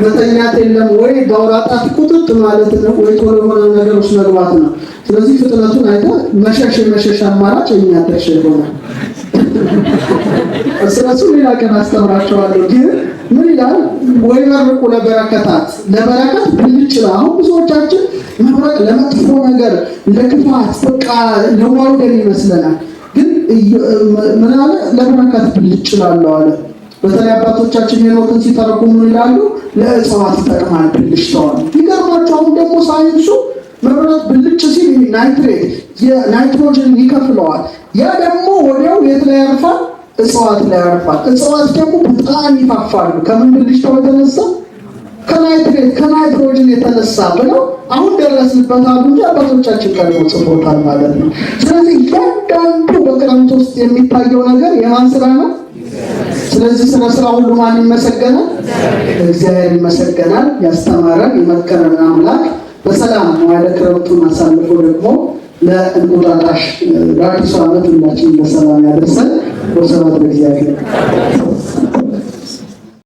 መተኛት የለም ወይ ባውራጣት ቁጥጥ ማለት ነው ወይ ቶሎ ሆነ ነገሮች መግባት ነው። ስለዚህ ፍጥነቱን አይታ መሸሽ አማራጭ እኛ ተሸሽሮናል። ስለዚህ ሌላ ቀን አስተምራቸዋለሁ። ግን ምን ይላል ወይ መርቁ ለበረከታት ለበረከት ብልጭ ነው። አሁን ብዙዎቻችን መብረቅ ለመጥፎ ነገር ለክፋት በቃ ለማውደም ይመስለናል። ግን ምን አለ ለበረከት ብልጭ ላለው አለ። በተለይ አባቶቻችን ሄኖክን ሲተረጉሙ ምን ይላሉ? ለእጽዋት ይጠቅማል ብልጭታው። ይገርማችሁ አሁን ደግሞ ሳይንሱ መብረቅ ብልጭ ሲል ናይትሬት የናይትሮጅን ይከፍለዋል። ያ ደግሞ ወዲያው የት ላይ ያርፋል? እጽዋት ላይ ያርፋል። እጽዋት ደግሞ በጣም ይፋፋሉ። ከምን ብልጭታው የተነሳ? ከናይትሬት ከናይትሮጅን የተነሳ ብለው አሁን ደረስንበት አሉ እንጂ አባቶቻችን ቀድሞ ጽፎታል ማለት ነው። ስለዚህ እያንዳንዱ በክረምት ውስጥ የሚታየው ነገር የማን ስራ ነው? ስለዚህ ስለ ስራ ሁሉ ማን ይመሰገናል? እግዚአብሔር ይመሰገናል። ያስተማረን የመከረን አምላክ በሰላም ወደ ክረምቱን አሳልፎ ደግሞ ለእንቁጣጣሽ ለአዲሱ ዓመት ሁላችንን በሰላም ያደርሰን። ወሰላም ለእግዚአብሔር።